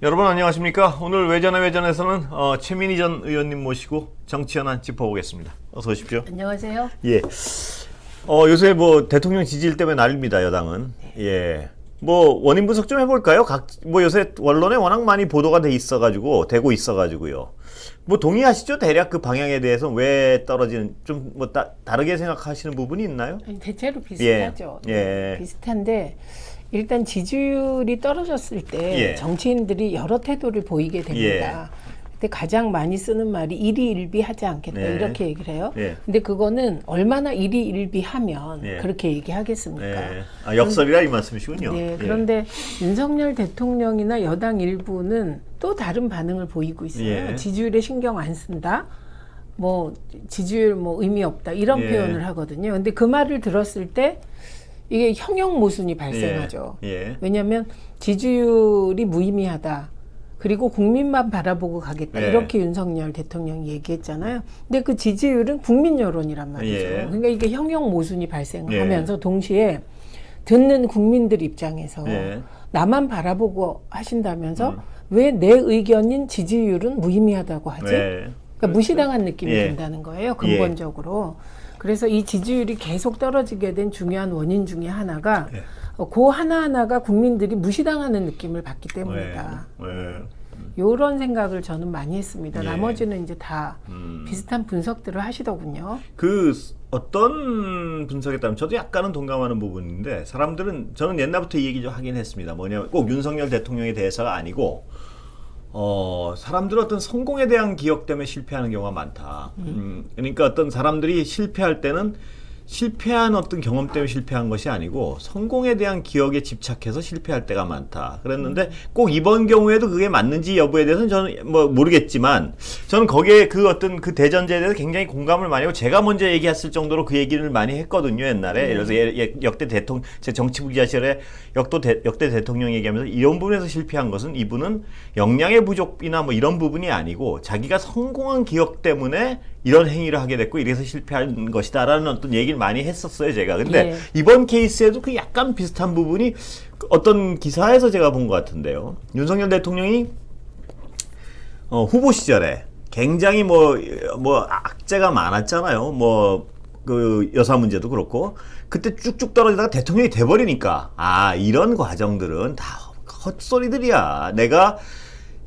여러분 안녕하십니까? 오늘 외전의 외전에서는 최민희 전 의원님 모시고 정치 현안 짚어보겠습니다. 어서 오십시오. 안녕하세요. 예. 요새 뭐 대통령 지지율 때문에 난립니다, 여당은. 예. 뭐 원인 분석 좀 해볼까요? 뭐 요새 언론에 워낙 많이 보도가 되고 있어가지고요. 뭐 동의하시죠? 대략 그 방향에 대해서 왜 떨어지는 좀 뭐 다르게 생각하시는 부분이 있나요? 아니, 대체로 비슷하죠. 예. 비슷한데 일단 지지율이 떨어졌을 때 예. 정치인들이 여러 태도를 보이게 됩니다. 근데 가장 많이 쓰는 말이 일희일비하지 않겠다 네. 이렇게 얘기를 해요. 예. 근데 그거는 얼마나 일희일비하면 예. 그렇게 얘기하겠습니까? 예. 역설이라 이 말씀이시군요. 네, 예. 그런데 윤석열 대통령이나 여당 일부는 또 다른 반응을 보이고 있어요. 예. 지지율에 신경 안 쓴다. 뭐 지지율 뭐 의미 없다 이런 예. 표현을 하거든요. 근데 그 말을 들었을 때 이게 형용 모순이 발생하죠. 예. 왜냐하면 지지율이 무의미하다. 그리고 국민만 바라보고 가겠다. 예. 이렇게 윤석열 대통령이 얘기했잖아요. 근데 그 지지율은 국민 여론이란 말이죠. 예. 그러니까 이게 형용 모순이 발생하면서 동시에 듣는 국민들 입장에서 예. 나만 바라보고 하신다면서 왜 내 의견인 지지율은 무의미하다고 하지? 예. 그러니까 무시당한 느낌이 예. 든다는 거예요. 근본적으로. 그래서 이 지지율이 계속 떨어지게 된 중요한 원인 중에 하나가 예. 그 하나하나가 국민들이 무시당하는 느낌을 받기 때문이다. 이런 생각을 저는 많이 했습니다. 예. 나머지는 이제 다 비슷한 분석들을 하시더군요. 그 어떤 분석에 따르면 저도 약간은 동감하는 부분인데 사람들은 저는 옛날부터 이 얘기 좀 하긴 했습니다. 뭐냐면 꼭 윤석열 대통령에 대해서가 아니고 사람들은 어떤 성공에 대한 기억 때문에 실패하는 경우가 많다. 그러니까 어떤 사람들이 실패할 때는 실패한 어떤 경험 때문에 실패한 것이 아니고 성공에 대한 기억에 집착해서 실패할 때가 많다. 그랬는데 꼭 이번 경우에도 그게 맞는지 여부에 대해서는 저는 뭐 모르겠지만 저는 거기에 그 어떤 그 대전제에 대해서 굉장히 공감을 많이 하고 제가 먼저 얘기했을 정도로 그 얘기를 많이 했거든요, 옛날에. 그래서 역대 대통령, 제 정치부 기자 시절에 역대 대통령 얘기하면서 이런 부분에서 실패한 것은 이분은 역량의 부족이나 뭐 이런 부분이 아니고 자기가 성공한 기억 때문에 이런 행위를 하게 됐고 이래서 실패한 것이다라는 어떤 얘기를 많이 했었어요, 제가. 근데 이번 케이스에도 그 약간 비슷한 부분이 어떤 기사에서 제가 본 것 같은데요. 윤석열 대통령이 후보 시절에 굉장히 뭐 악재가 많았잖아요. 뭐 그 여사 문제도 그렇고 그때 쭉쭉 떨어지다가 대통령이 돼버리니까 이런 과정들은 다 헛소리들이야. 내가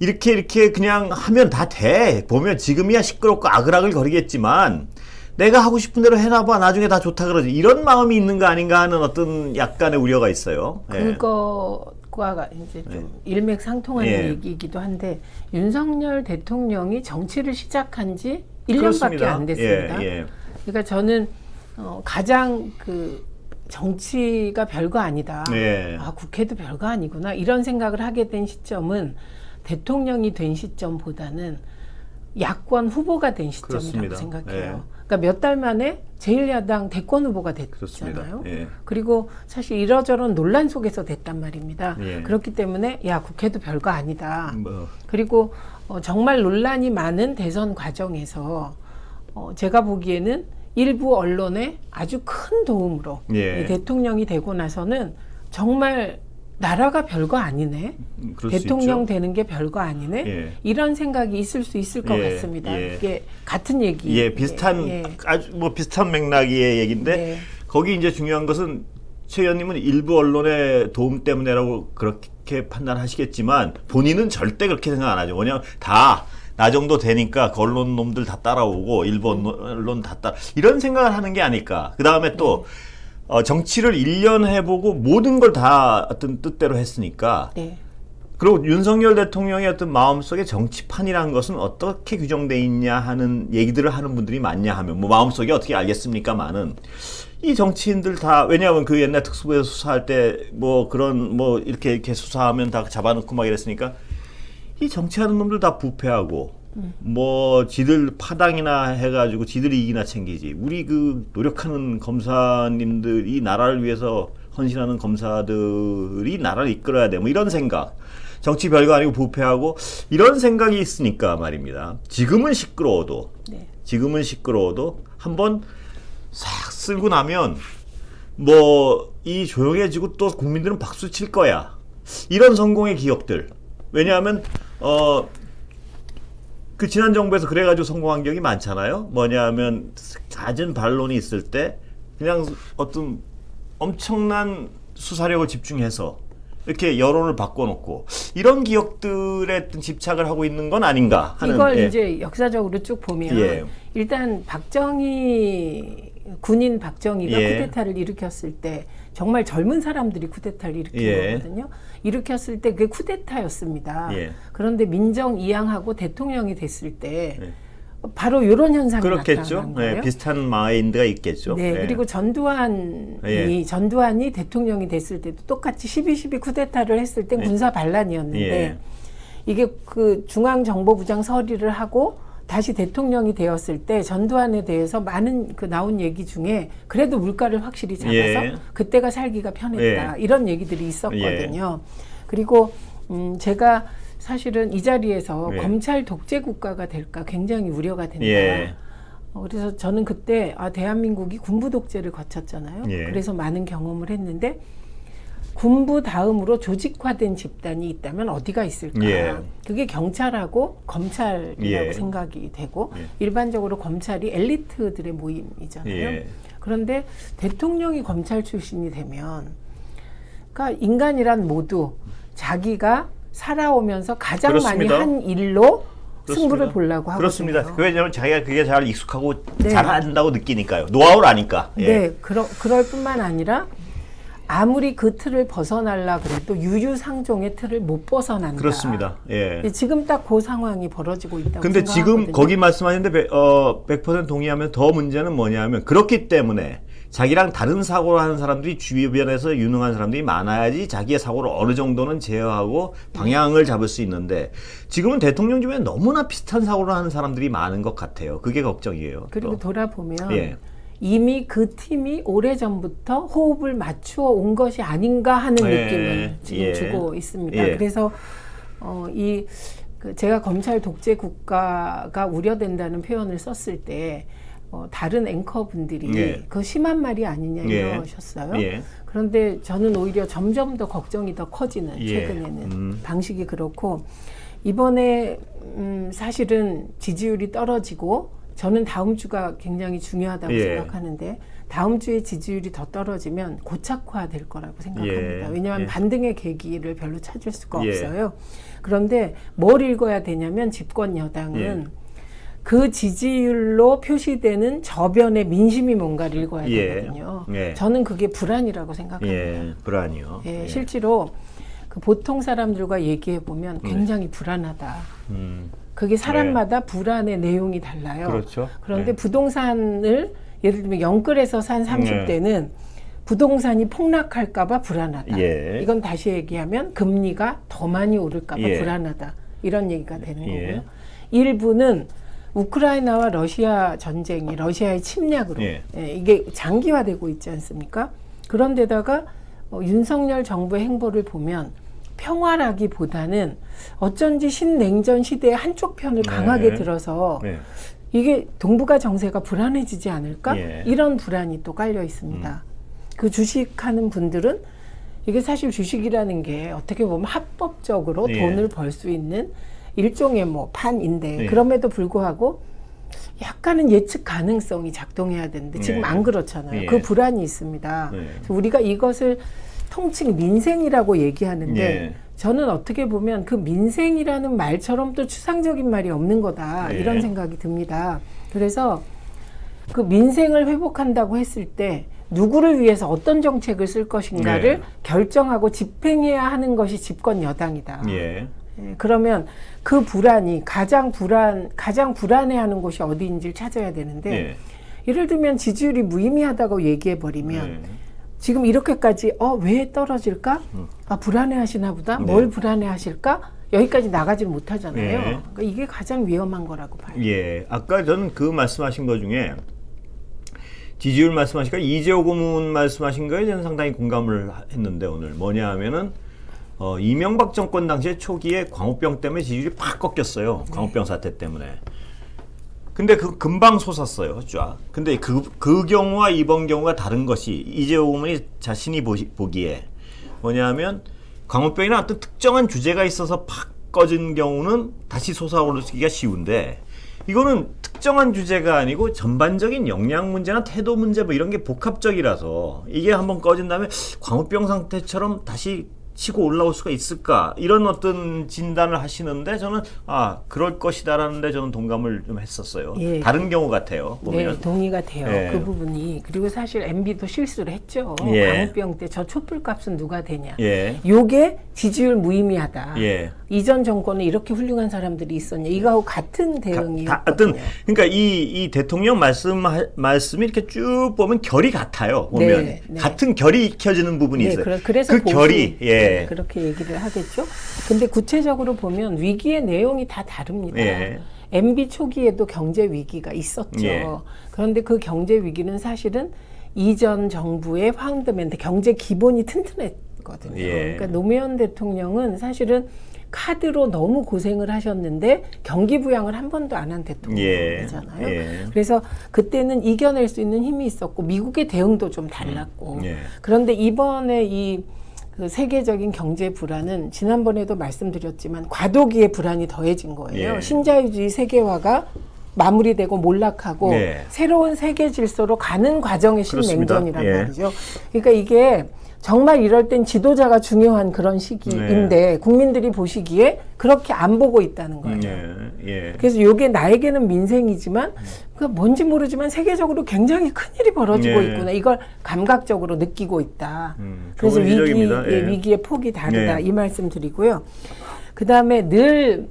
이렇게 그냥 하면 다 돼. 보면 지금이야 시끄럽고 아글아글 거리겠지만 내가 하고 싶은 대로 해놔봐. 나중에 다 좋다 그러지. 이런 마음이 있는 거 아닌가 하는 어떤 약간의 우려가 있어요. 그거가 이제 좀 일맥상통하는 얘기이기도 한데 윤석열 대통령이 정치를 시작한 지 1년밖에 그렇습니다. 안 됐습니다. 그러니까 저는 가장 그 정치가 별거 아니다. 국회도 별거 아니구나. 이런 생각을 하게 된 시점은 대통령이 된 시점보다는 야권 후보가 된 시점이라고 그렇습니다. 생각해요. 그러니까 몇 달 만에 제1야당 대권 후보가 됐잖아요. 그리고 사실 이러저런 논란 속에서 됐단 말입니다. 그렇기 때문에 국회도 별거 아니다. 그리고 정말 논란이 많은 대선 과정에서 제가 보기에는 일부 언론의 아주 큰 도움으로 대통령이 되고 나서는 정말 나라가 별거 아니네. 대통령 되는 게 별거 아니네. 이런 생각이 있을 수 있을 것 같습니다. 이게 같은 얘기. 아주 뭐 비슷한 맥락의 얘기인데 거기 이제 중요한 것은 최 의원님은 일부 언론의 도움 때문에라고 그렇게 판단하시겠지만 본인은 절대 그렇게 생각 안 하죠. 뭐냐면 다 나 정도 되니까 그 언론 놈들 다 따라오고 일부 언론 다 이런 생각을 하는 게 아닐까. 그 다음에 또 정치를 1년 해보고 모든 걸 다 어떤 뜻대로 했으니까. 그리고 윤석열 대통령의 어떤 마음속에 정치판이라는 것은 어떻게 규정돼 있냐 하는 얘기들을 하는 분들이 많냐 하면 뭐 마음속에 어떻게 알겠습니까만은 이 정치인들 다 왜냐하면 그 옛날 특수부에서 수사할 때 뭐 그런 뭐 이렇게 수사하면 다 잡아놓고 막 이랬으니까 이 정치하는 놈들 다 부패하고 뭐 지들 파당이나 해가지고 지들 이익이나 챙기지. 우리 그 노력하는 검사님들이 나라를 위해서 헌신하는 검사들이 나라를 이끌어야 돼. 뭐 이런 생각. 정치 별거 아니고 부패하고 이런 생각이 있으니까 말입니다. 지금은 시끄러워도 한번 싹 쓸고 나면 뭐 이 조용해지고 또 국민들은 박수 칠 거야. 이런 성공의 기억들. 왜냐하면 그 지난 정부에서 그래가지고 성공한 경이 많잖아요. 뭐냐하면 잦은 반론이 있을 때 그냥 어떤 엄청난 수사력을 집중해서 이렇게 여론을 바꿔놓고 이런 기억들에 어떤 집착을 하고 있는 건 아닌가 하는. 이걸 이제 역사적으로 쭉 보면 일단 군인 박정희가 쿠데타를 일으켰을 때 정말 젊은 사람들이 쿠데타를 일으킨 거거든요. 일으켰을 때 그게 쿠데타였습니다. 그런데 민정 이양하고 대통령이 됐을 때 바로 이런 현상이 나타난 거예요. 비슷한 마인드가 있겠죠. 그리고 전두환이 대통령이 됐을 때도 똑같이 12.12 쿠데타를 했을 때 군사 반란이었는데 이게 그 중앙정보부장 서리를 하고 다시 대통령이 되었을 때 전두환에 대해서 많은 그 나온 얘기 중에 그래도 물가를 확실히 잡아서 그때가 살기가 편했다. 이런 얘기들이 있었거든요. 그리고 제가 사실은 이 자리에서 검찰 독재 국가가 될까 굉장히 우려가 된다. 그래서 저는 그때 대한민국이 군부 독재를 거쳤잖아요. 그래서 많은 경험을 했는데 군부 다음으로 조직화된 집단이 있다면 어디가 있을까? 그게 경찰하고 검찰이라고 생각이 되고 일반적으로 검찰이 엘리트들의 모임이잖아요. 그런데 대통령이 검찰 출신이 되면 그러니까 인간이란 모두 자기가 살아오면서 가장 많이 한 일로 승부를 보려고 하거든요. 그렇습니다. 왜냐하면 자기가 그게 잘 익숙하고 잘한다고 느끼니까요. 노하우를 아니까. 그럴 뿐만 아니라 아무리 그 틀을 벗어나려 그래도 유유상종의 틀을 못 벗어난다. 그렇습니다. 지금 딱 그 상황이 벌어지고 있다고 근데 생각하거든요. 지금 거기 말씀하셨는데 100% 동의하면 더 문제는 뭐냐면 그렇기 때문에 자기랑 다른 사고를 하는 사람들이 주변에서 유능한 사람들이 많아야지 자기의 사고를 어느 정도는 제어하고 방향을 잡을 수 있는데 지금은 대통령 주변에 너무나 비슷한 사고를 하는 사람들이 많은 것 같아요. 그게 걱정이에요. 그리고 돌아보면 이미 그 팀이 오래전부터 호흡을 맞추어 온 것이 아닌가 하는 느낌을 지금 주고 있습니다. 그래서 제가 검찰 독재 국가가 우려된다는 표현을 썼을 때 다른 앵커분들이 그 심한 말이 아니냐 이러셨어요. 그런데 저는 오히려 점점 더 걱정이 더 커지는 최근에는 방식이 그렇고 이번에 사실은 지지율이 떨어지고 저는 다음 주가 굉장히 중요하다고 생각하는데 다음 주에 지지율이 더 떨어지면 고착화될 거라고 생각합니다. 왜냐하면 반등의 계기를 별로 찾을 수가 없어요. 그런데 뭘 읽어야 되냐면 집권 여당은 그 지지율로 표시되는 저변의 민심이 뭔가를 읽어야 되거든요. 저는 그게 불안이라고 생각합니다. 불안이요. 실제로 그 보통 사람들과 얘기해 보면 굉장히 불안하다. 그게 사람마다 불안의 내용이 달라요. 그렇죠. 그런데 부동산을 예를 들면 영끌에서 산 30대는 부동산이 폭락할까봐 불안하다. 이건 다시 얘기하면 금리가 더 많이 오를까봐 불안하다. 이런 얘기가 되는 거고요. 일부는 우크라이나와 러시아 전쟁이 러시아의 침략으로 이게 장기화되고 있지 않습니까? 그런데다가 윤석열 정부의 행보를 보면 평화라기보다는 어쩐지 신냉전 시대의 한쪽 편을 강하게 들어서 이게 동북아 정세가 불안해지지 않을까? 이런 불안이 또 깔려 있습니다. 그 주식하는 분들은 이게 사실 주식이라는 게 어떻게 보면 합법적으로 돈을 벌 수 있는 일종의 판인데 그럼에도 불구하고 약간은 예측 가능성이 작동해야 되는데 지금 안 그렇잖아요. 그 불안이 있습니다. 그래서 우리가 이것을 통칭 민생이라고 얘기하는데 저는 어떻게 보면 그 민생이라는 말처럼 또 추상적인 말이 없는 거다 이런 생각이 듭니다. 그래서 그 민생을 회복한다고 했을 때 누구를 위해서 어떤 정책을 쓸 것인가를 결정하고 집행해야 하는 것이 집권 여당이다. 그러면 그 불안이 가장 불안해하는 곳이 어디인지를 찾아야 되는데 예를 들면 지지율이 무의미하다고 얘기해버리면 지금 이렇게까지 왜 떨어질까? 불안해하시나 보다. 뭘 불안해하실까? 여기까지 나가질 못하잖아요. 그러니까 이게 가장 위험한 거라고 봐요. 아까 저는 그 말씀하신 것 중에 지지율 말씀하시니까 이재호 고문 말씀하신 거에 저는 상당히 공감을 했는데 오늘 뭐냐 하면은 이명박 정권 당시에 초기에 광우병 때문에 지지율이 팍 꺾였어요. 광우병 사태 때문에. 근데 그 금방 솟았어요. 쫙. 근데 그 경우와 이번 경우가 다른 것이 이재호 고문이 자신이 보기에 뭐냐면 광우병이나 어떤 특정한 주제가 있어서 팍 꺼진 경우는 다시 솟아오르기가 쉬운데 이거는 특정한 주제가 아니고 전반적인 역량 문제나 태도 문제 뭐 이런 게 복합적이라서 이게 한번 꺼진 다음에 광우병 상태처럼 다시 치고 올라올 수가 있을까 이런 어떤 진단을 하시는데 저는 그럴 것이다라는데 저는 동감을 좀 했었어요. 예. 다른 경우 같아요. 보면. 네, 동의가 돼요. 예. 그 부분이. 그리고 사실 MB도 실수를 했죠. 예. 광우병 때 저 촛불값은 누가 되냐. 예. 요게 지지율 무의미하다. 예. 이전 정권에 이렇게 훌륭한 사람들이 있었냐. 이거하고 같은 대응이었거든요. 하여튼 그러니까 이 대통령 말씀이 이렇게 쭉 보면 결이 같아요. 보면 네, 네. 같은 결이 익혀지는 부분이 네, 있어요. 그래서 그 결이 네, 그렇게 얘기를 하겠죠. 근데 구체적으로 보면 위기의 내용이 다 다릅니다. 예. MB 초기에도 경제 위기가 있었죠. 예. 그런데 그 경제 위기는 사실은 이전 정부의 파운드멘트 경제 기본이 튼튼했거든요. 예. 그러니까 노무현 대통령은 사실은 카드로 너무 고생을 하셨는데 경기 부양을 한 번도 안 한 대통령이잖아요. 예. 그래서 그때는 이겨낼 수 있는 힘이 있었고 미국의 대응도 좀 달랐고 예. 그런데 이번에 그 세계적인 경제 불안은 지난번에도 말씀드렸지만 과도기의 불안이 더해진 거예요. 예. 신자유주의 세계화가 마무리되고 몰락하고 네. 새로운 세계 질서로 가는 과정의 신냉전이란 예. 말이죠. 그러니까 이게 정말 이럴 땐 지도자가 중요한 그런 시기인데 국민들이 보시기에 그렇게 안 보고 있다는 거예요. 예. 그래서 이게 나에게는 민생이지만 그 뭔지 모르지만 세계적으로 굉장히 큰일이 벌어지고 예. 있구나. 이걸 감각적으로 느끼고 있다. 그래서 좋은 지적입니다. 예. 위기의 폭이 다르다. 예. 이 말씀 드리고요. 그다음에 늘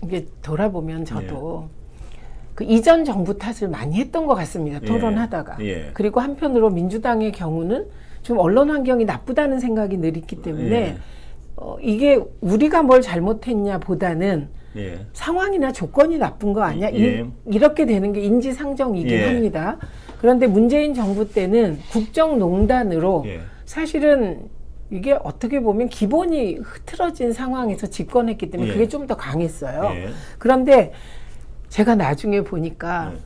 이게 돌아보면 저도 그 이전 정부 탓을 많이 했던 것 같습니다. 토론하다가. 예. 그리고 한편으로 민주당의 경우는 좀 언론 환경이 나쁘다는 생각이 늘 있기 때문에 예. 이게 우리가 뭘 잘못했냐 보다는 예. 상황이나 조건이 나쁜 거 아니야? 예. 이렇게 되는 게 인지상정이긴 예. 합니다. 그런데 문재인 정부 때는 국정농단으로 예. 사실은 이게 어떻게 보면 기본이 흐트러진 상황에서 집권했기 때문에 예. 그게 좀 더 강했어요. 예. 그런데 제가 나중에 보니까 예.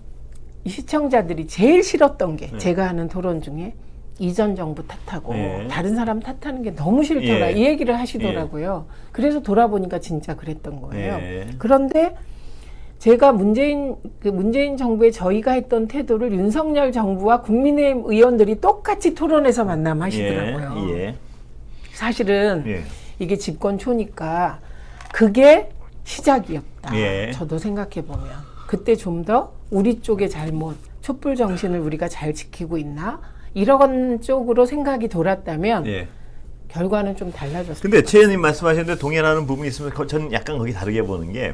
이 시청자들이 제일 싫었던 게 예. 제가 하는 토론 중에 이전 정부 탓하고 예. 다른 사람 탓하는 게 너무 싫더라. 예. 이 얘기를 하시더라고요. 그래서 돌아보니까 진짜 그랬던 거예요. 예. 그런데 제가 문재인 정부에 저희가 했던 태도를 윤석열 정부와 국민의힘 의원들이 똑같이 토론에서 만남하시더라고요. 예. 사실은 예. 이게 집권 초니까 그게 시작이었다. 예. 저도 생각해 보면 그때 좀 더 우리 쪽의 잘못, 촛불 정신을 우리가 잘 지키고 있나 이런 쪽으로 생각이 돌았다면 예. 결과는 좀 달라졌을 근데 것 최 의원님 말씀하셨는데 동의하는 부분이 있으면 저는 약간 거기 다르게 보는 게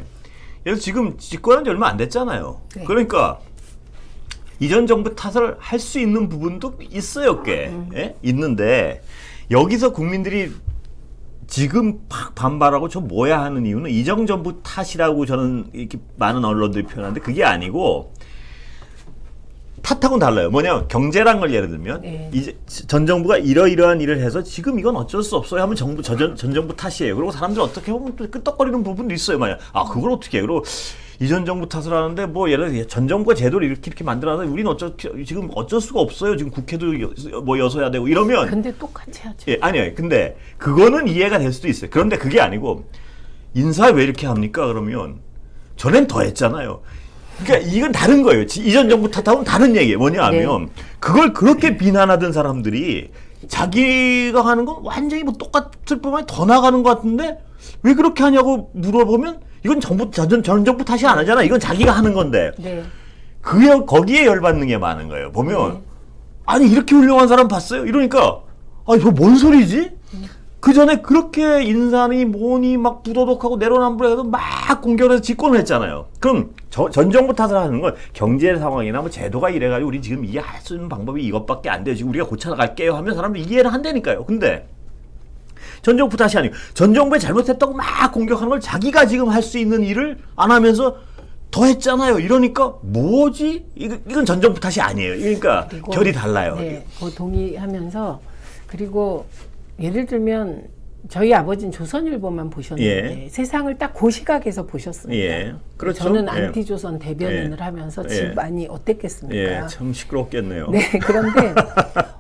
예를 지금 집권한 지 얼마 안 됐잖아요. 네. 그러니까 이전 정부 탓을 할 수 있는 부분도 있어요, 꽤. 예? 있는데 여기서 국민들이 지금 팍 반발하고 저 뭐야 하는 이유는 이전 정부 탓이라고 저는 이렇게 많은 언론들이 표현하는데 그게 아니고 탓하고는 달라요. 뭐냐면 경제란 걸 예를 들면 네. 이제 전 정부가 이러이러한 일을 해서 지금 이건 어쩔 수 없어요 하면 전 정부 탓이에요. 그리고 사람들 어떻게 보면 또 끄떡거리는 부분도 있어요. 만약 그걸 어떻게 해? 그리고 이전 정부 탓을 하는데 뭐 예를 들어 전 정부가 제도를 이렇게 만들어서 우리는 지금 어쩔 수가 없어요. 지금 국회도 여서야 되고 이러면 근데 똑같이 하죠. 예, 아니요. 근데 그거는 이해가 될 수도 있어요. 그런데 그게 아니고 인사 왜 이렇게 합니까? 그러면 전엔 더 했잖아요. 그러니까 이건 다른 거예요. 이전 정부 탓하고는 다른 얘기예요. 뭐냐 하면 그걸 그렇게 비난하던 사람들이 자기가 하는 건 완전히 뭐 똑같을 뿐만 아니라 더 나가는 것 같은데 왜 그렇게 하냐고 물어보면 이건 전 정부 탓이 안 하잖아. 이건 자기가 하는 건데. 네. 거기에 열받는 게 많은 거예요. 보면 아니 이렇게 훌륭한 사람 봤어요? 이러니까 이거 뭔 소리지? 그 전에 그렇게 인사니 뭐니 막 부도덕하고 내로남불해서 막 공격해서 집권을 했잖아요. 그럼 전 정부 탓을 하는 건 경제 상황이나 뭐 제도가 이래가지고 우리 지금 이해할 수 있는 방법이 이것밖에 안 돼요. 지금 우리가 고쳐나갈게요 하면 사람들이 이해를 한다니까요. 근데 전 정부 탓이 아니고 전 정부에 잘못했다고 막 공격하는 걸 자기가 지금 할 수 있는 일을 안 하면서 더 했잖아요. 이러니까 뭐지? 이건 전 정부 탓이 아니에요. 그러니까 결이 달라요. 네, 동의하면서 그리고 예를 들면 저희 아버지는 조선일보만 보셨는데 세상을 딱 그 시각에서 보셨습니다. 예. 그렇죠. 저는 안티조선 대변인을 하면서 집안이 어땠겠습니까? 참 시끄럽겠네요. 네, 그런데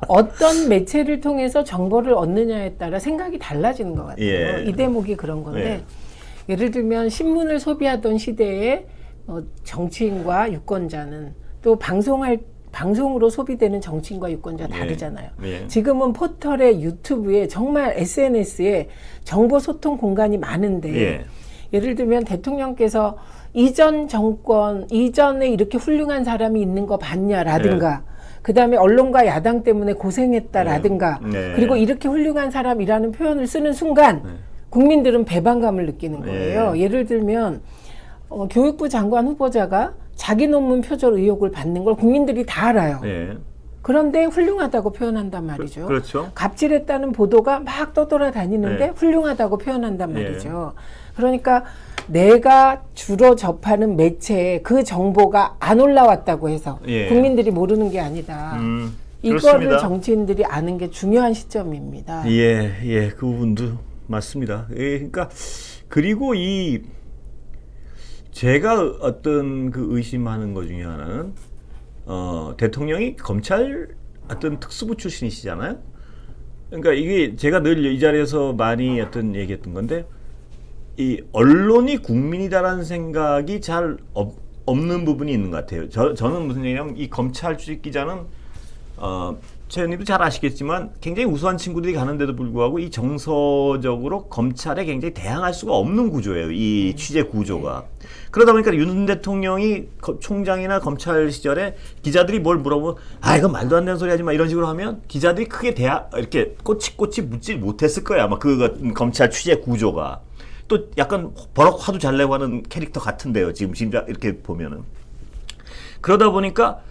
어떤 매체를 통해서 정보를 얻느냐에 따라 생각이 달라지는 것 같아요. 이 대목이 그런 건데 예를 들면 신문을 소비하던 시대에 정치인과 유권자는 또 방송으로 소비되는 정치인과 유권자 다르잖아요. 예. 지금은 포털에 유튜브에 정말 SNS에 정보 소통 공간이 많은데 예. 예를 들면 대통령께서 이전 정권 이전에 이렇게 훌륭한 사람이 있는 거 봤냐라든가 그 다음에 언론과 야당 때문에 고생했다라든가 그리고 이렇게 훌륭한 사람이라는 표현을 쓰는 순간 국민들은 배반감을 느끼는 거예요. 예를 들면 교육부 장관 후보자가 자기 논문 표절 의혹을 받는 걸 국민들이 다 알아요. 그런데 훌륭하다고 표현한단 말이죠. 그렇죠. 갑질했다는 보도가 막 떠돌아다니는데 훌륭하다고 표현한단 말이죠. 그러니까 내가 주로 접하는 매체에 그 정보가 안 올라왔다고 해서 국민들이 모르는 게 아니다. 이거를 그렇습니다. 정치인들이 아는 게 중요한 시점입니다. 그 부분도 맞습니다. 그러니까 그리고 제가 어떤 그 의심하는 것 중에 하나는 대통령이 검찰 어떤 특수부 출신이시잖아요. 그러니까 이게 제가 늘 이 자리에서 많이 어떤 얘기했던 건데 이 언론이 국민이다라는 생각이 잘 없는 부분이 있는 것 같아요. 저는 무슨 얘기냐면 이 검찰 출입 기자는 최 의원님도 잘 아시겠지만 굉장히 우수한 친구들이 가는데도 불구하고 이 정서적으로 검찰에 굉장히 대항할 수가 없는 구조예요. 이 취재 구조가. 그러다 보니까 윤 대통령이 총장이나 검찰 시절에 기자들이 뭘 물어보면 이건 말도 안 되는 소리 하지 마 이런 식으로 하면 기자들이 크게 이렇게 꼬치꼬치 묻질 못했을 거야. 아마 그 검찰 취재 구조가. 또 약간 버럭 화도 잘 내고 하는 캐릭터 같은데요. 지금 이렇게 보면은. 그러다 보니까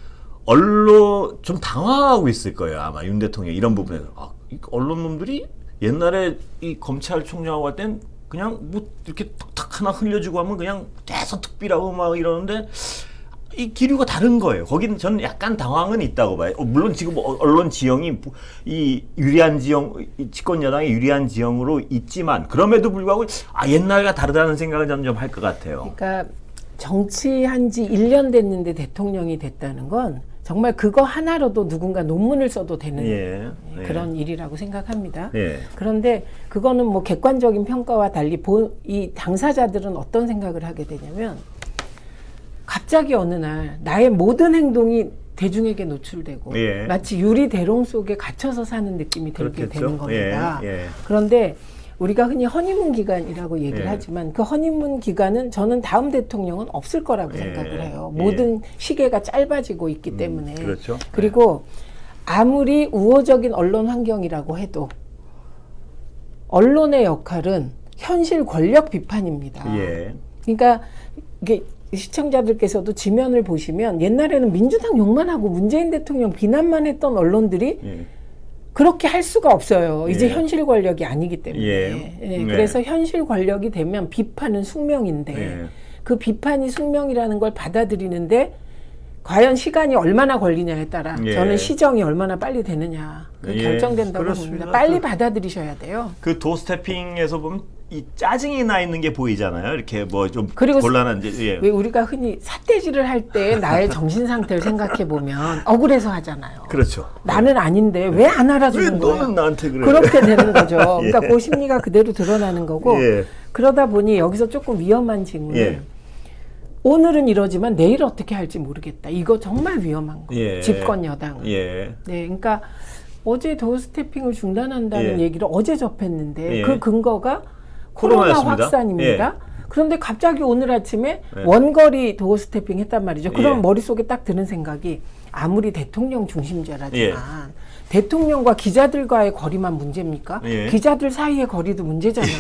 언론 좀 당황하고 있을 거예요. 아마 윤 대통령 이런 부분에서. 언론놈들이 옛날에 이 검찰총장하고 할 땐 그냥 뭐 이렇게 탁탁 하나 흘려주고 하면 그냥 대서특비라고 막 이러는데 이 기류가 다른 거예요. 거기는 저는 약간 당황은 있다고 봐요. 물론 지금 언론 지형이 이 유리한 지형, 집권 여당의 유리한 지형으로 있지만 그럼에도 불구하고 옛날과 다르다는 생각을 저는 좀 할 것 같아요. 그러니까 정치한 지 1년 됐는데 대통령이 됐다는 건 정말 그거 하나로도 누군가 논문을 써도 되는 그런 일이라고 생각합니다. 그런데 그거는 뭐 객관적인 평가와 달리 이 당사자들은 어떤 생각을 하게 되냐면 갑자기 어느 날 나의 모든 행동이 대중에게 노출되고 마치 유리대롱 속에 갇혀서 사는 느낌이 들게 되는 겁니다. 그런데 우리가 흔히 허니문 기간이라고 얘기를 하지만 그 허니문 기간은 저는 다음 대통령은 없을 거라고 생각을 해요. 모든 시계가 짧아지고 있기 때문에. 그렇죠. 그리고 아무리 우호적인 언론 환경이라고 해도 언론의 역할은 현실 권력 비판입니다. 그러니까 이게 시청자들께서도 지면을 보시면 옛날에는 민주당 욕만 하고 문재인 대통령 비난만 했던 언론들이 그렇게 할 수가 없어요. 이제 현실 권력이 아니기 때문에. 그래서 현실 권력이 되면 비판은 숙명인데 그 비판이 숙명이라는 걸 받아들이는데 과연 시간이 얼마나 걸리냐에 따라 저는 시정이 얼마나 빨리 되느냐 결정된다고 봅니다. 빨리 받아들이셔야 돼요. 그 도스태핑에서 보면 이 짜증이 나 있는 게 보이잖아요. 이렇게 뭐 좀 곤란한 왜 우리가 흔히 삿대질을 할 때 나의 정신 상태를 생각해 보면 억울해서 하잖아요. 그렇죠. 나는 아닌데 왜 안 알아주는 거야? 너는 나한테 그래. 그렇게 되는 거죠. 그러니까 그 심리가 그대로 드러나는 거고 그러다 보니 여기서 조금 위험한 질문은 오늘은 이러지만 내일 어떻게 할지 모르겠다. 이거 정말 위험한 거예요. 집권 여당은. 그러니까 어제 도어스태핑을 중단한다는 얘기를 어제 접했는데 그 근거가 코로나 확산입니다. 그런데 갑자기 오늘 아침에 원거리 도어스태핑 했단 말이죠. 그럼 머릿속에 딱 드는 생각이 아무리 대통령 중심제라지만 대통령과 기자들과의 거리만 문제입니까? 기자들 사이의 거리도 문제잖아요.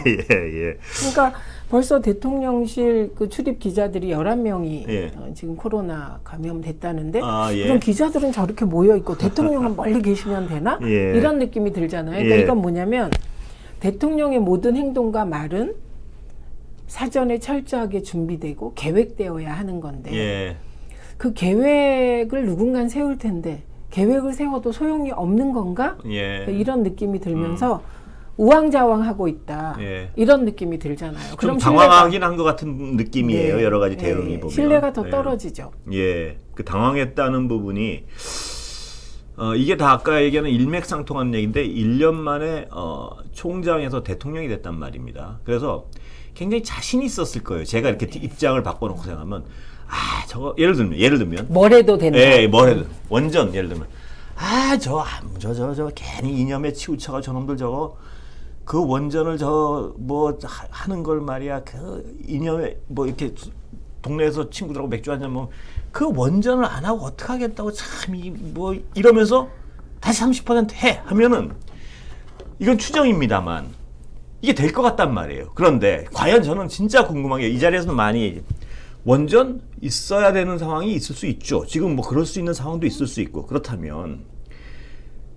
그러니까 벌써 대통령실 그 출입 기자들이 11명이 지금 코로나 감염됐다는데 그럼 기자들은 저렇게 모여있고 대통령은 멀리 계시면 되나? 이런 느낌이 들잖아요. 그러니까 이건 뭐냐면 대통령의 모든 행동과 말은 사전에 철저하게 준비되고 계획되어야 하는 건데 그 계획을 누군가 세울 텐데 계획을 세워도 소용이 없는 건가? 이런 느낌이 들면서 우왕좌왕하고 있다. 이런 느낌이 들잖아요. 그럼 당황하긴 한 것 같은 느낌이에요. 여러 가지 대응이 보면. 신뢰가 더 떨어지죠. 그 당황했다는 부분이 이게 다 아까 얘기하는 일맥상통하는 얘기인데 1년 만에 총장에서 대통령이 됐단 말입니다. 그래서 굉장히 자신이 있었을 거예요. 제가 이렇게 입장을 바꿔놓고 생각하면 저거 예를 들면 뭘 해도 된다. 뭘 해도 원전 예를 들면 저 괜히 이념에 치우쳐가 저놈들 저거 그 원전을 하는 걸 말이야 그 이념에 이렇게 동네에서 친구들하고 맥주 한잔 먹으면 그 원전을 안 하고 어떻게 하겠다고 참 이러면서 다시 30% 해 하면은 이건 추정입니다만 이게 될 것 같단 말이에요. 그런데 과연 저는 진짜 궁금한 게 이 자리에서는 많이 원전 있어야 되는 상황이 있을 수 있죠. 지금 그럴 수 있는 상황도 있을 수 있고 그렇다면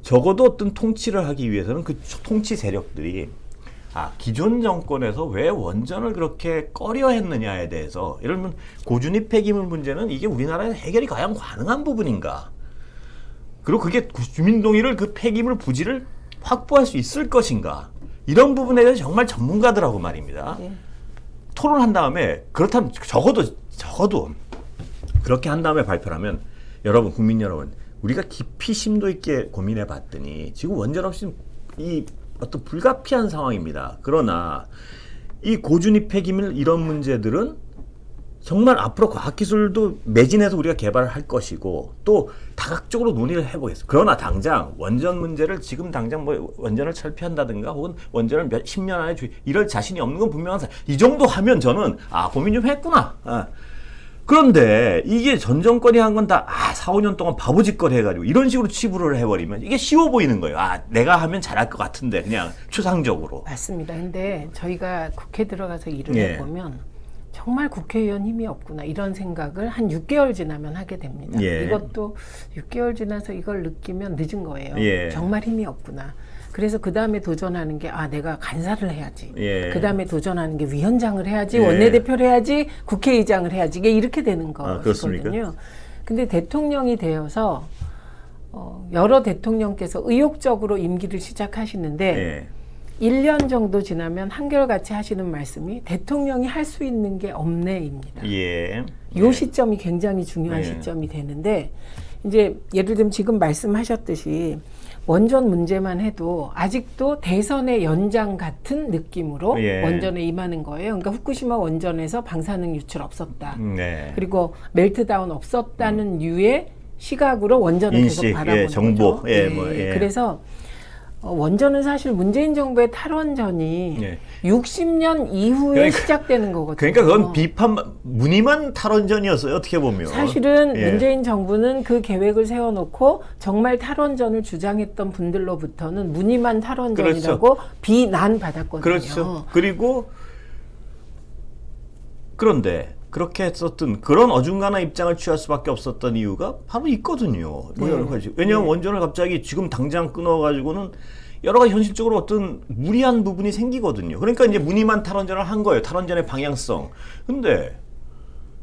적어도 어떤 통치를 하기 위해서는 그 통치 세력들이 기존 정권에서 왜 원전을 그렇게 꺼려 했느냐에 대해서 예를 들면 고준위 폐기물 문제는 이게 우리나라에 해결이 과연 가능한 부분인가? 그리고 그게 주민 동의를 그 폐기물 부지를 확보할 수 있을 것인가? 이런 부분에 대해서 정말 전문가들하고 말입니다. 토론한 다음에 그렇다면 적어도 그렇게 한 다음에 발표를 하면 여러분 국민 여러분 우리가 깊이 심도 있게 고민해 봤더니 지금 원전 없이 이 어떤 불가피한 상황입니다. 그러나 이 고준위 폐기물 이런 문제들은 정말 앞으로 과학기술도 매진해서 우리가 개발을 할 것이고 또 다각적으로 논의를 해보겠습니다. 그러나 당장 원전 문제를 지금 당장 원전을 철폐한다든가 혹은 원전을 10년 안에 이럴 자신이 없는 건 분명한 사실. 이 정도 하면 저는 고민 좀 했구나. 그런데 이게 전 정권이 한 건 다 4, 5년 동안 바보짓거리 해가지고 이런 식으로 치부를 해버리면 이게 쉬워 보이는 거예요. 내가 하면 잘할 것 같은데 그냥 추상적으로. 맞습니다. 근데 저희가 국회 들어가서 일을 해보면 정말 국회의원 힘이 없구나 이런 생각을 한 6개월 지나면 하게 됩니다. 이것도 6개월 지나서 이걸 느끼면 늦은 거예요. 정말 힘이 없구나. 그래서 그 다음에 도전하는 게 내가 간사를 해야지. 그 다음에 도전하는 게 위원장을 해야지, 원내대표를 해야지, 국회의장을 해야지. 이게 이렇게 되는 거거든요. 근데 대통령이 되어서 여러 대통령께서 의욕적으로 임기를 시작하시는데 1년 정도 지나면 한결같이 하시는 말씀이 대통령이 할 수 있는 게 없네입니다. 이 시점이 굉장히 중요한 시점이 되는데 이제 예를 들면 지금 말씀하셨듯이 원전 문제만 해도 아직도 대선의 연장 같은 느낌으로 원전에 임하는 거예요. 그러니까 후쿠시마 원전에서 방사능 유출 없었다. 그리고 멜트다운 없었다는 류의 시각으로 원전을 인식, 계속 바라보는 정보. 거죠. 그래서 원전은 사실 문재인 정부의 탈원전이 60년 이후에 시작되는 거거든요. 그러니까 그건 무늬만 탈원전이었어요. 어떻게 보면. 사실은 문재인 정부는 그 계획을 세워놓고 정말 탈원전을 주장했던 분들로부터는 무늬만 탈원전이라고 비난받았거든요. 그렇죠. 그런데 그렇게 했었던 그런 어중간한 입장을 취할 수밖에 없었던 이유가 바로 있거든요. 왜냐하면 원전을 갑자기 지금 당장 끊어가지고는 여러 가지 현실적으로 어떤 무리한 부분이 생기거든요. 그러니까 이제 무늬만 탈원전을 한 거예요. 탈원전의 방향성. 근데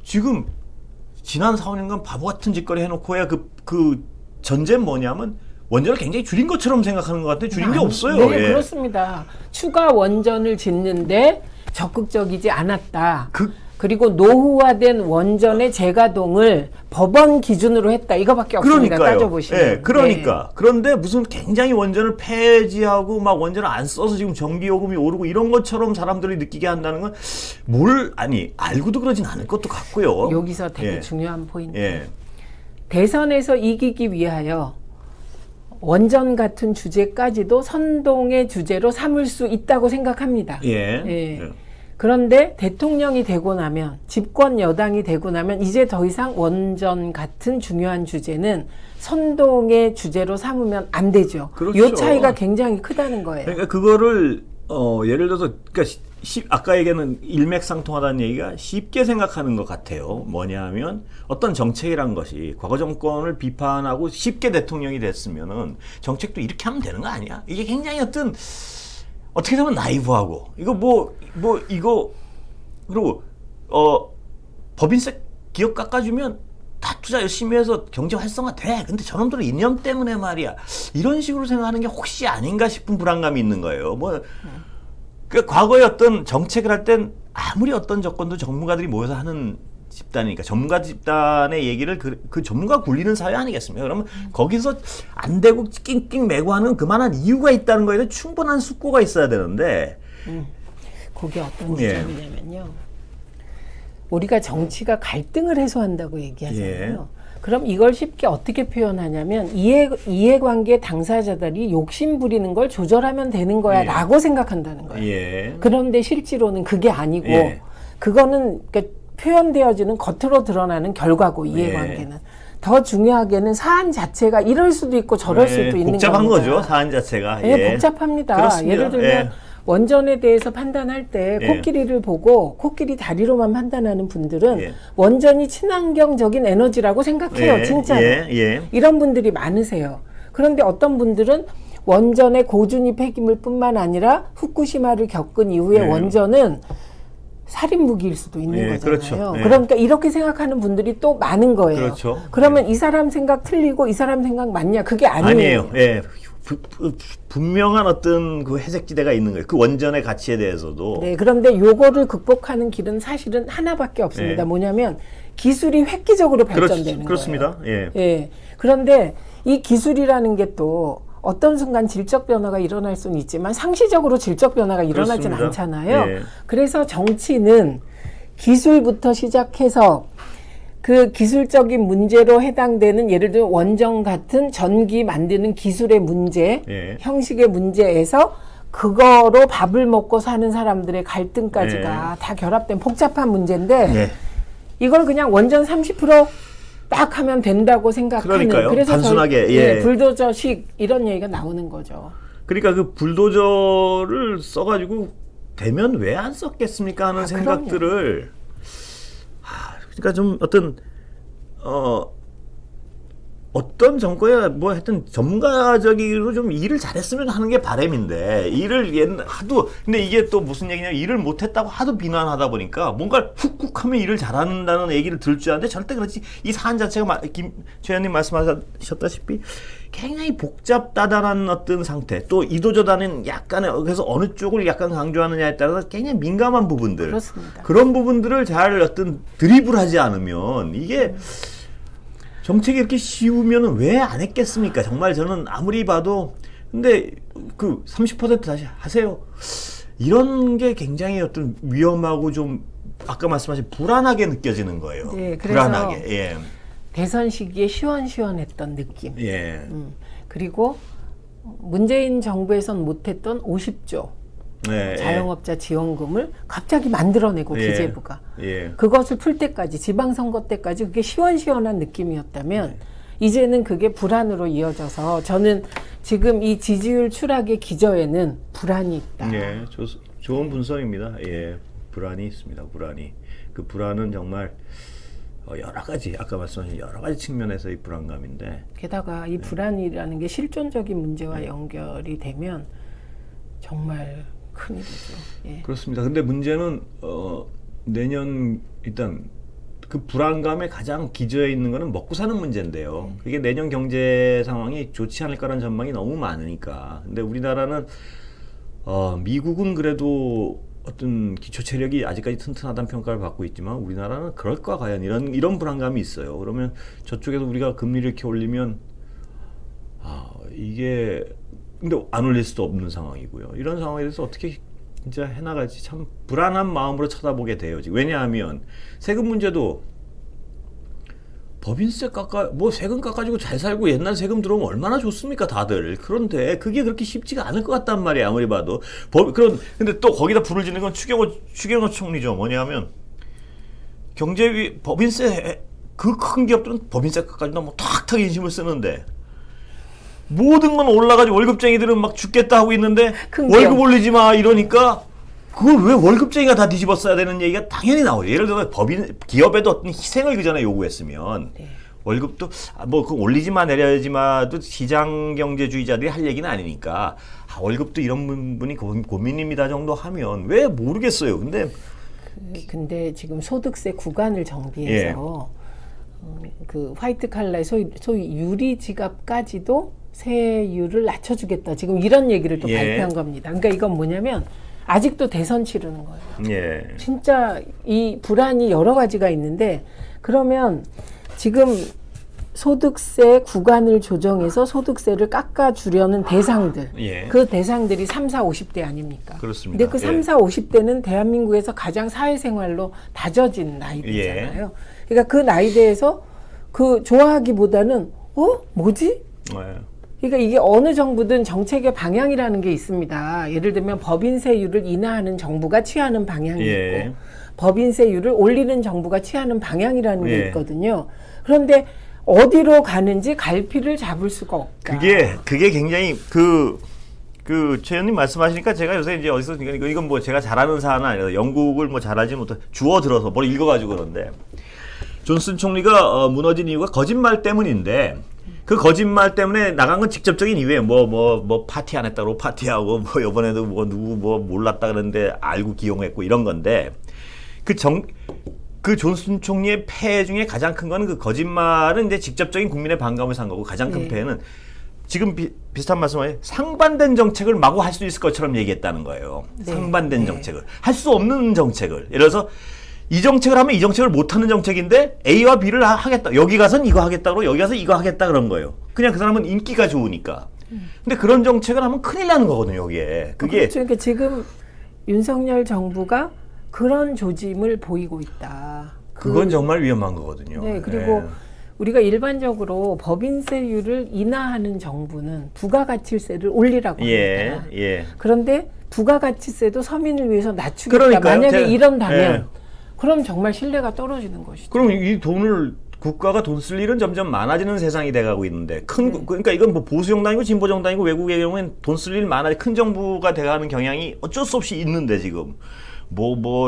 지금 지난 4, 5년간 바보 같은 짓거리 해놓고야 그 전제는 뭐냐면 원전을 굉장히 줄인 것처럼 생각하는 것 같아요. 줄인 게 없어요. 그렇습니다. 추가 원전을 짓는데 적극적이지 않았다. 그리고 노후화된 원전의 재가동을 법원 기준으로 했다. 이거밖에 없습니다. 따져보시면. 그런데 무슨 굉장히 원전을 폐지하고 막 원전을 안 써서 지금 전기요금이 오르고 이런 것처럼 사람들이 느끼게 한다는 건 알고도 그러진 않을 것도 같고요. 여기서 되게 중요한 포인트. 대선에서 이기기 위하여 원전 같은 주제까지도 선동의 주제로 삼을 수 있다고 생각합니다. 그런데 대통령이 되고 나면 집권 여당이 되고 나면 이제 더 이상 원전 같은 중요한 주제는 선동의 주제로 삼으면 안 되죠. 이 차이가 굉장히 크다는 거예요. 그러니까 그거를 예를 들어서 아까 얘기하는 일맥상통하다는 얘기가 쉽게 생각하는 것 같아요. 뭐냐면 어떤 정책이란 것이 과거 정권을 비판하고 쉽게 대통령이 됐으면은 정책도 이렇게 하면 되는 거 아니야? 이게 굉장히 어떻게 보면 나이브하고 이거 그리고 법인세 기업 깎아주면 다 투자 열심히 해서 경제 활성화 돼. 근데 저놈들은 이념 때문에 말이야. 이런 식으로 생각하는 게 혹시 아닌가 싶은 불안감이 있는 거예요. 과거에 어떤 정책을 할 땐 아무리 어떤 조건도 전문가들이 모여서 하는 집단이니까 전문가 집단의 얘기를 그 전문가 굴리는 사회 아니겠습니까? 그러면 거기서 안 되고 낑낑 매고 하는 그만한 이유가 있다는 거에 대해 충분한 숙고가 있어야 되는데 그게 어떤 지점이냐면요. 우리가 정치가 갈등을 해소한다고 얘기하잖아요. 그럼 이걸 쉽게 어떻게 표현하냐면 이해관계 당사자들이 욕심 부리는 걸 조절하면 되는 거야 라고 생각한다는 거예요. 그런데 실제로는 그게 아니고 그거는 그러니까 표현되어지는 겉으로 드러나는 결과고 이해관계는 더 중요하게는 사안 자체가 이럴 수도 있고 저럴 수도 있는 복잡한 겁니다. 거죠. 사안 자체가. 복잡합니다. 그렇습니다. 예를 들면 원전에 대해서 판단할 때 코끼리를 보고 코끼리 다리로만 판단하는 분들은 원전이 친환경적인 에너지라고 생각해요. 진짜로. 이런 분들이 많으세요. 그런데 어떤 분들은 원전의 고준위 폐기물 뿐만 아니라 후쿠시마를 겪은 이후에 원전은 살인무기일 수도 있는 거잖아요. 그렇죠. 그러니까 이렇게 생각하는 분들이 또 많은 거예요. 그렇죠. 그러면 이 사람 생각 틀리고 이 사람 생각 맞냐? 그게 아니에요. 분명한 어떤 그 회색지대가 있는 거예요. 그 원전의 가치에 대해서도. 네, 그런데 요거를 극복하는 길은 사실은 하나밖에 없습니다. 뭐냐면 기술이 획기적으로 발전되는 그렇습니다. 거예요. 그런데 이 기술이라는 게 또 어떤 순간 질적 변화가 일어날 수는 있지만 상시적으로 질적 변화가 일어나진 않잖아요. 그래서 정치는 기술부터 시작해서 그 기술적인 문제로 해당되는 예를 들어 원전 같은 전기 만드는 기술의 문제, 형식의 문제에서 그거로 밥을 먹고 사는 사람들의 갈등까지가 다 결합된 복잡한 문제인데 이걸 그냥 원전 30% 하면 된다고 생각하는 그러니까요. 그래서 단순하게 불도저식 이런 얘기가 나오는 거죠. 그러니까 그 불도저를 써가지고 되면 왜 안 썼겠습니까 하는 생각들을 그러니까 좀 어떤 정권이야 뭐 하여튼 전문가적으로 좀 일을 잘했으면 하는 게 바람인데 일을 하도 근데 이게 또 무슨 얘기냐면 일을 못했다고 하도 비난하다 보니까 뭔가 훅훅하면 일을 잘한다는 얘기를 들을 줄 알았는데 절대 그렇지. 이 사안 자체가 최 의원님 말씀하셨다시피 굉장히 복잡다단한 어떤 상태 또 이도저단은 약간의 그래서 어느 쪽을 약간 강조하느냐에 따라서 굉장히 민감한 부분들 그렇습니다. 그런 부분들을 잘 어떤 드리블하지 않으면 이게 정책이 이렇게 쉬우면 왜 안 했겠습니까? 정말 저는 아무리 봐도 근데 그 30% 다시 하세요. 이런 게 굉장히 어떤 위험하고 좀 아까 말씀하신 불안하게 느껴지는 거예요. 네, 그래서 불안하게. 대선 시기에 시원시원했던 느낌. 그리고 문재인 정부에선 못했던 50조 자영업자 지원금을 갑자기 만들어내고 기재부가 그것을 풀 때까지 지방선거 때까지 그게 시원시원한 느낌이었다면 이제는 그게 불안으로 이어져서 저는 지금 이 지지율 추락의 기저에는 불안이 있다. 좋은 분석입니다. 불안이 있습니다. 그 불안은 정말 여러 가지 아까 말씀하신 여러 가지 측면에서의 불안감인데 게다가 이 불안이라는 게 실존적인 문제와 연결이 되면 정말 큰일이죠. 그렇습니다. 근데 문제는 내년 일단 그 불안감에 가장 기저에 있는 거는 먹고 사는 문제인데요. 그게 내년 경제 상황이 좋지 않을 거라는 전망이 너무 많으니까. 근데 우리나라는 미국은 그래도 어떤 기초 체력이 아직까지 튼튼하다는 평가를 받고 있지만 우리나라는 그럴까 과연 이런 불안감이 있어요. 그러면 저쪽에서 우리가 금리를 이렇게 올리면 이게 근데 안 올릴 수도 없는 상황이고요. 이런 상황에 대해서 어떻게 진짜 해나갈지 참 불안한 마음으로 쳐다보게 돼요. 지금. 왜냐하면 세금 문제도 법인세 세금 깎아주고 잘 살고 옛날 세금 들어오면 얼마나 좋습니까, 다들. 그런데 그게 그렇게 쉽지가 않을 것 같단 말이에요, 아무리 봐도. 근데 또 거기다 불을 지는 건 추경호 총리죠. 뭐냐면 법인세 그 큰 기업들은 법인세 깎아준다 뭐 탁탁 인심을 쓰는데. 모든 건 올라가지고 월급쟁이들은 막 죽겠다 하고 있는데 월급 올리지 마 이러니까 그걸 왜 월급쟁이가 다 뒤집어 써야 되는 얘기가 당연히 나와요. 예를 들어 기업에도 어떤 희생을 그 전에 요구했으면 월급도 그거 올리지 마 내려야지 마도 시장 경제주의자들이 할 얘기는 아니니까 월급도 이런 부분이 고민입니다 정도 하면 왜 모르겠어요. 근데 지금 소득세 구간을 정비해서 그 화이트 칼라의 소위 유리 지갑까지도 세율을 낮춰주겠다. 지금 이런 얘기를 또 발표한 겁니다. 그러니까 이건 뭐냐면 아직도 대선 치르는 거예요. 예. 진짜 이 불안이 여러 가지가 있는데 그러면 지금 소득세 구간을 조정해서 소득세를 깎아주려는 대상들, 예. 그 대상들이 3, 4, 50대 아닙니까? 그렇습니다. 근데 그 3, 4, 50대는 대한민국에서 가장 사회생활로 다져진 나이대잖아요. 그러니까 그 나이대에서 그 좋아하기보다는 뭐지? 그러니까 이게 어느 정부든 정책의 방향이라는 게 있습니다. 예를 들면 법인세율을 인하하는 정부가 취하는 방향이 있고 법인세율을 올리는 정부가 취하는 방향이라는 게 있거든요. 그런데 어디로 가는지 갈피를 잡을 수가 없다. 그게 굉장히 최 의원님 말씀하시니까 제가 요새 이제 어디서 이건 뭐 제가 잘하는 사안은 아니라 영국을 뭐 잘하지 못해 주워 들어서 뭘 읽어가지고 그런데 존슨 총리가 무너진 이유가 거짓말 때문인데 그 거짓말 때문에 나간 건 직접적인 이유예요. 뭐 파티 안 했다고 파티하고 뭐 이번에도 뭐 누구 뭐 몰랐다 그랬는데 알고 기용했고 이런 건데 그 존슨 총리의 폐해 중에 가장 큰 거는 그 거짓말은 이제 직접적인 국민의 반감을 산 거고 가장 큰 폐해는 지금 비슷한 말씀을 상반된 정책을 마구 할 수 있을 것처럼 얘기했다는 거예요. 상반된 정책을 할 수 없는 정책을 예를 들어서 이 정책을 하면 이 정책을 못하는 정책인데 A와 B를 하겠다. 여기 가선 이거 하겠다고 여기 가서 이거 하겠다 그런 거예요. 그냥 그 사람은 인기가 좋으니까. 근데 그런 정책을 하면 큰일 나는 거거든요. 여기에. 그게 그렇죠. 그러니까 지금 윤석열 정부가 그런 조짐을 보이고 있다. 그건 정말 위험한 거거든요. 네, 그리고 우리가 일반적으로 법인세율을 인하하는 정부는 부가가치세를 올리라고 합니다. 그런데 부가가치세도 서민을 위해서 낮추겠다. 그러니까요. 만약에 이런다면 그럼 정말 신뢰가 떨어지는 것이죠. 그럼 이 돈을 국가가 돈 쓸 일은 점점 많아지는 세상이 돼가고 있는데 그러니까 이건 뭐 보수 정당이고 진보 정당이고 외국의 경우엔 돈 쓸 일 큰 정부가 돼가는 경향이 어쩔 수 없이 있는데 지금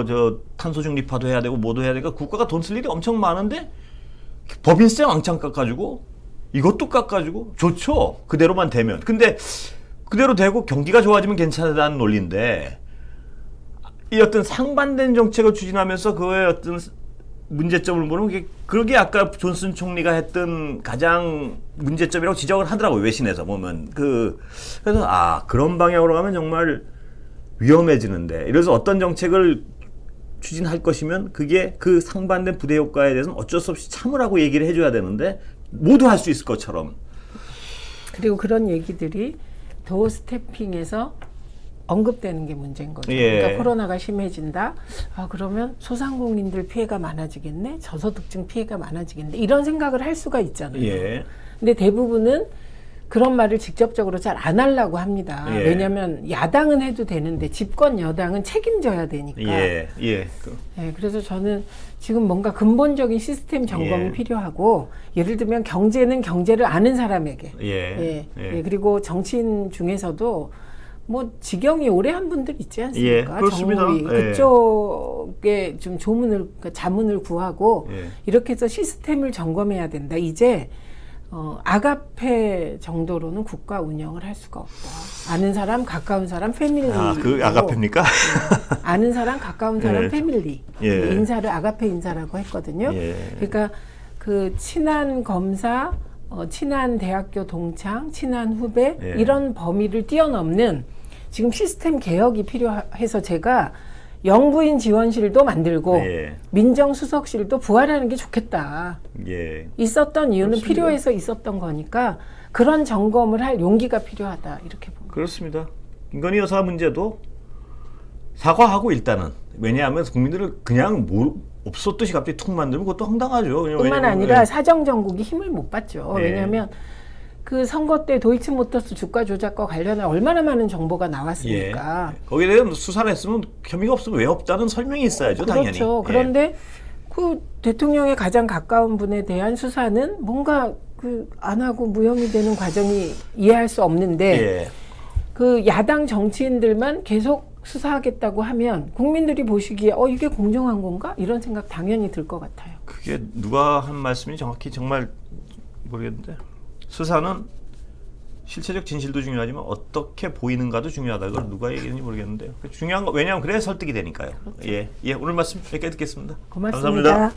저 탄소 중립화도 해야 되고 뭐도 해야 되니까 국가가 돈 쓸 일이 엄청 많은데 법인세 왕창 깎아주고 이것도 깎아주고 좋죠. 그대로만 되면. 근데 그대로 되고 경기가 좋아지면 괜찮다는 논리인데 이 어떤 상반된 정책을 추진하면서 그의 어떤 문제점을 보는 그게 아까 존슨 총리가 했던 가장 문제점이라고 지적을 하더라고요. 외신에서 보면 그래서 그런 방향으로 가면 정말 위험해지는데 이래서 어떤 정책을 추진할 것이면 그게 그 상반된 부대 효과에 대해서는 어쩔 수 없이 참으라고 얘기를 해줘야 되는데 모두 할 수 있을 것처럼. 그리고 그런 얘기들이 도어 스태핑에서 언급되는 게 문제인 거죠. 그러니까 코로나가 심해진다. 그러면 소상공인들 피해가 많아지겠네. 저소득층 피해가 많아지겠네. 이런 생각을 할 수가 있잖아요. 근데 대부분은 그런 말을 직접적으로 잘 안 하려고 합니다. 왜냐하면 야당은 해도 되는데 집권 여당은 책임져야 되니까. 그래서 저는 지금 뭔가 근본적인 시스템 점검이 필요하고 예를 들면 경제는 경제를 아는 사람에게 그리고 정치인 중에서도 뭐 직영이 오래 한 분들 있지 않습니까? 그렇습니다. 정무위 그쪽에 좀 자문을 구하고 이렇게 해서 시스템을 점검해야 된다. 이제 아가페 정도로는 국가 운영을 할 수가 없다. 아는 사람, 가까운 사람, 패밀리. 그 아가페입니까? 아는 사람, 가까운 사람, 패밀리. 인사를 아가페 인사라고 했거든요. 그러니까 그 친한 검사, 친한 대학교 동창, 친한 후배 이런 범위를 뛰어넘는 지금 시스템 개혁이 필요해서 제가 영부인 지원실도 만들고 민정수석실도 부활하는 게 좋겠다. 있었던 이유는 그렇습니다. 필요해서 있었던 거니까 그런 점검을 할 용기가 필요하다. 이렇게 봅니다. 그렇습니다. 김건희 여사 문제도 사과하고 일단은 왜냐하면 국민들을 그냥 없었듯이 갑자기 툭 만들면 그것도 황당하죠. 뿐만 아니라 사정정국이 힘을 못 받죠. 왜냐하면 그 선거 때 도이치모터스 주가 조작과 관련해 얼마나 많은 정보가 나왔습니까? 거기에 대한 수사를 했으면 혐의가 없으면 왜 없다는 설명이 있어야죠. 그렇죠. 당연히. 그런데 그 대통령에 가장 가까운 분에 대한 수사는 뭔가 안 하고 무혐의 되는 과정이 이해할 수 없는데 그 야당 정치인들만 계속 수사하겠다고 하면 국민들이 보시기에 이게 공정한 건가? 이런 생각 당연히 들 것 같아요. 그게 누가 한 말씀이 정확히 정말 모르겠는데 수사는 실체적 진실도 중요하지만 어떻게 보이는가도 중요하다. 그걸 누가 얘기했는지 모르겠는데요. 중요한 거 왜냐하면 그래야 설득이 되니까요. 그렇죠. 오늘 말씀 몇 개 듣겠습니다. 고맙습니다. 감사합니다.